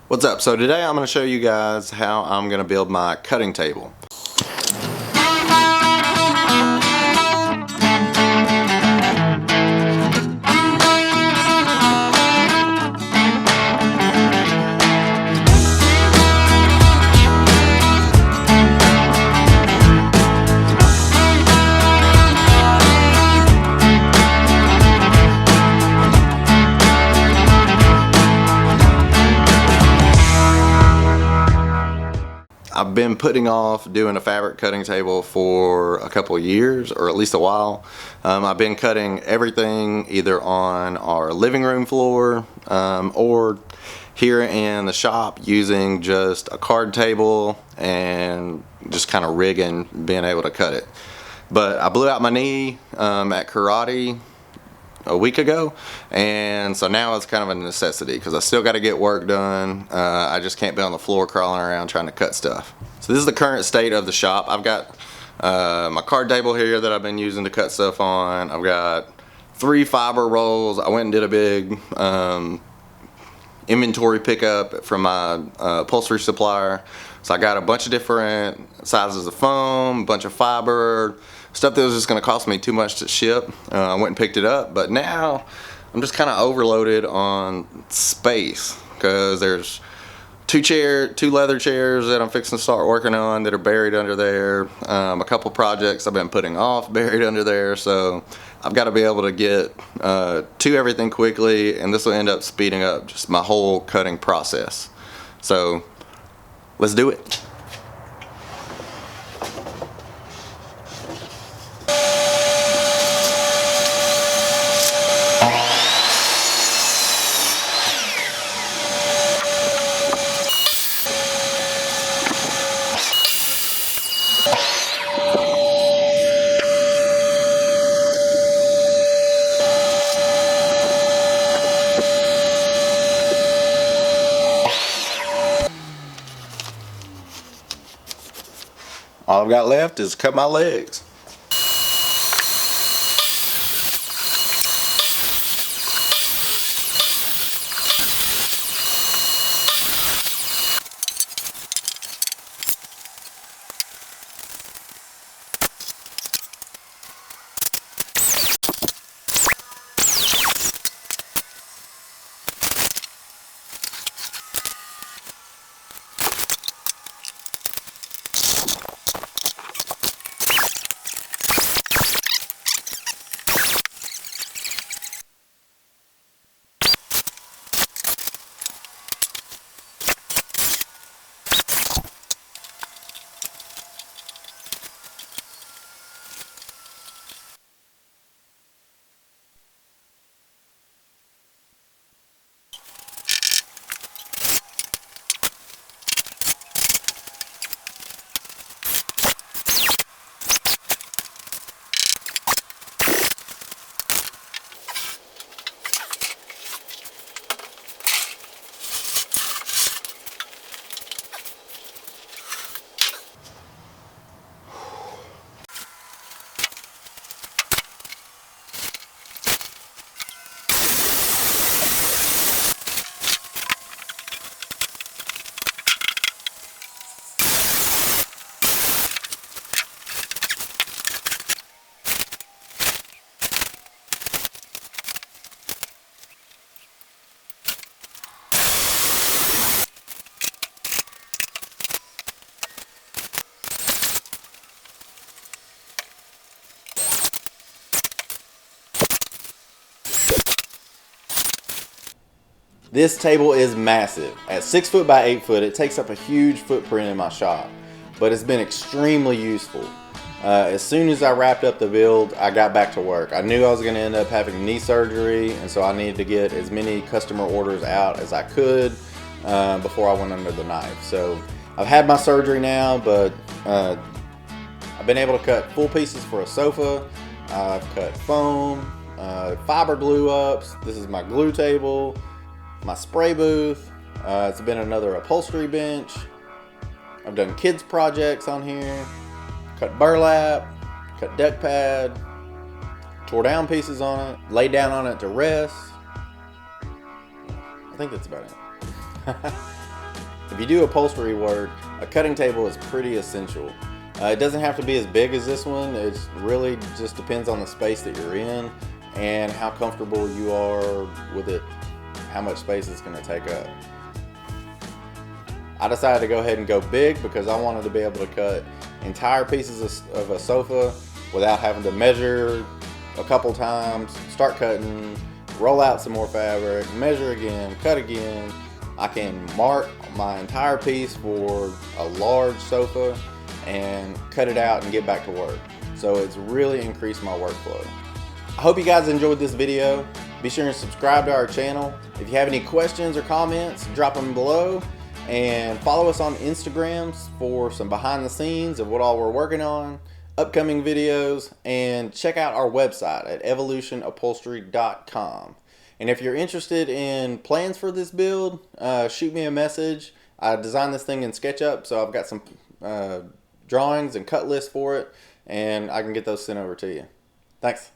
What's up? So today I'm going to show you guys how I'm going to build my cutting table. I've been putting off doing a fabric cutting table for a couple of years, or at least a while. I've been cutting everything either on our living room floor or here in the shop using just a card table and just kind of rigging, being able to cut it. But I blew out my knee at karate a week ago, and so now it's kind of a necessity because I still got to get work done. I just can't be on the floor crawling around trying to cut stuff. So this is the current state of the shop. I've got my card table here that I've been using to cut stuff on. I've got 3 fiber rolls. I went and did a big inventory pickup from my upholstery supplier. So I got a bunch of different sizes of foam, a bunch of fiber, stuff that was just going to cost me too much to ship. I went and picked it up, but now I'm just kind of overloaded on space because there's 2 leather chairs that I'm fixing to start working on that are buried under there. A couple projects I've been putting off buried under there, so I've got to be able to get to everything quickly, and this will end up speeding up just my whole cutting process. So let's do it. All I've got left is cut my legs. This table is massive. At 6 foot by 8 foot, it takes up a huge footprint in my shop, but it's been extremely useful. As soon as I wrapped up the build, I got back to work. I knew I was going to end up having knee surgery, and so I needed to get as many customer orders out as I could before I went under the knife. So I've had my surgery now, but I've been able to cut full pieces for a sofa. I've cut foam, fiber glue ups. This is my glue table, my spray booth. It's been another upholstery bench. I've done kids projects on here. Cut burlap, cut deck pad, tore down pieces on it, laid down on it to rest. I think that's about it. if you do upholstery work, a cutting table is pretty essential. It doesn't have to be as big as this one. It really just depends on the space that you're in and how comfortable you are with it, how much space it's going to take up. I decided to go ahead and go big because I wanted to be able to cut entire pieces of a sofa without having to measure a couple times, start cutting, roll out some more fabric, measure again, cut again. I can mark my entire piece for a large sofa and cut it out and get back to work. So it's really increased my workflow. I hope you guys enjoyed this video. Be sure to subscribe to our channel. If you have any questions or comments, drop them below. And follow us on Instagram for some behind the scenes of what all we're working on, upcoming videos, and check out our website at evolutionupholstery.com. And if you're interested in plans for this build, shoot me a message. I designed this thing in SketchUp, so I've got some drawings and cut lists for it, and I can get those sent over to you. Thanks.